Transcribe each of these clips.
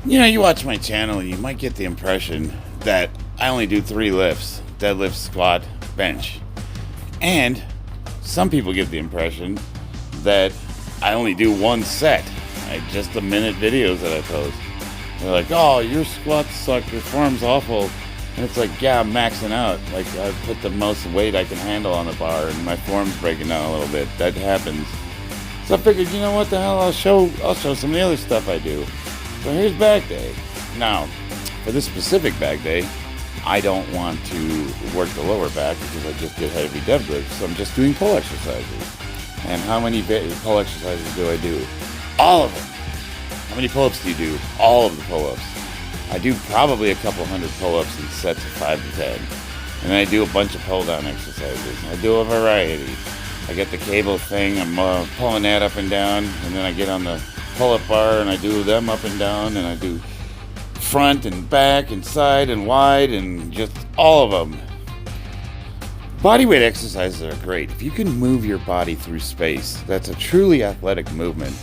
You watch my channel, you might get the impression that I only do 3 lifts: deadlift, squat, bench. And some people get the impression that I only do 1 set. Just a minute videos that I post. They're like, oh, your squats suck, your form's awful. And it's like, yeah, I'm maxing out. Like, I put the most weight I can handle on the bar and my form's breaking down a little bit. That happens. So I figured, you know what the hell, I'll show some of the other stuff I do. So here's back day. Now, for this specific back day, I don't want to work the lower back because I just did heavy deadlifts. So I'm just doing pull exercises. And how many pull exercises do I do? All of them. How many pull-ups do you do? All of the pull-ups. I do probably a couple hundred pull-ups in sets of 5 to 10. And then I do a bunch of pull-down exercises. I do a variety. I get the cable thing, I'm pulling that up and down, and then I get on the pull-up bar and I do them up and down, and I do front and back and side and wide and just all of them. Bodyweight exercises are great. If you can move your body through space, that's a truly athletic movement.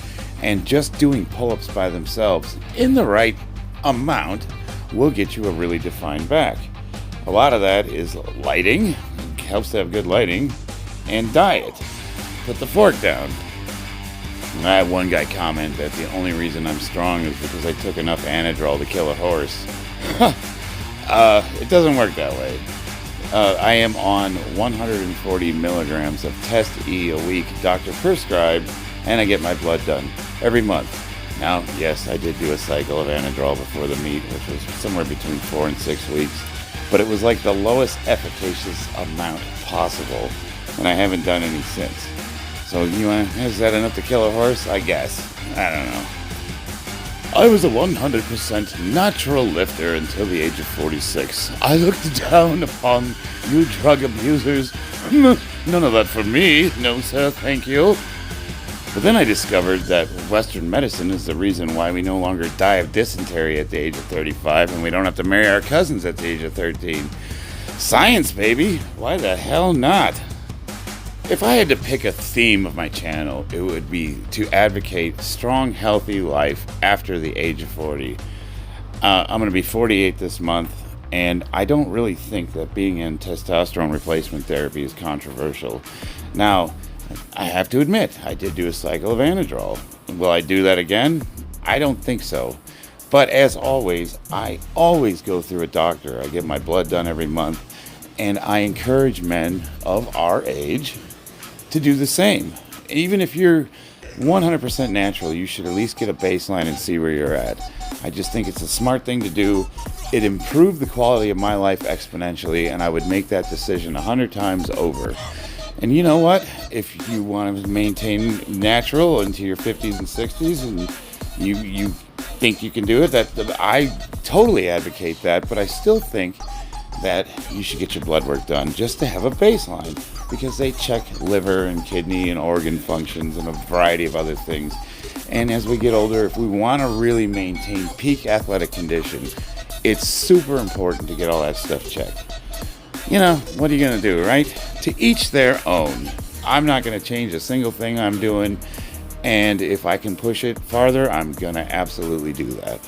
And just doing pull-ups by themselves in the right amount will get you a really defined back. A lot of that is lighting, it helps to have good lighting, and diet. Put the fork down. I had one guy comment that the only reason I'm strong is because I took enough Anadrol to kill a horse. It doesn't work that way. I am on 140 milligrams of Test E a week, doctor prescribed, and I get my blood done every month. Now, yes, I did do a cycle of Anadrol before the meet, which was somewhere between 4 and 6 weeks, but it was like the lowest efficacious amount possible, and I haven't done any since. So, is that enough to kill a horse? I guess. I don't know. I was a 100% natural lifter until the age of 46. I looked down upon you drug abusers. None of that for me. No, sir, thank you. But then I discovered that Western medicine is the reason why we no longer die of dysentery at the age of 35 and we don't have to marry our cousins at the age of 13. Science, baby. Why the hell not? If I had to pick a theme of my channel, it would be to advocate strong, healthy life after the age of 40. I'm going to be 48 this month, and I don't really think that being in testosterone replacement therapy is controversial. Now, I have to admit, I did do a cycle of Anadrol. Will I do that again? I don't think so. But as always, I always go through a doctor. I get my blood done every month, and I encourage men of our age to do the same. Even if you're 100% natural, you should at least get a baseline and see where you're at. I just think it's a smart thing to do. It improved the quality of my life exponentially, and I would make that decision 100 times over. And you know what? If you want to maintain natural into your 50s and 60s and you think you can do it, I totally advocate that, but I still think that you should get your blood work done just to have a baseline, because they check liver and kidney and organ functions and a variety of other things. And as we get older, if we want to really maintain peak athletic condition, it's super important to get all that stuff checked. What are you going to do, right? To each their own. I'm not going to change a single thing I'm doing, and if I can push it farther, I'm going to absolutely do that.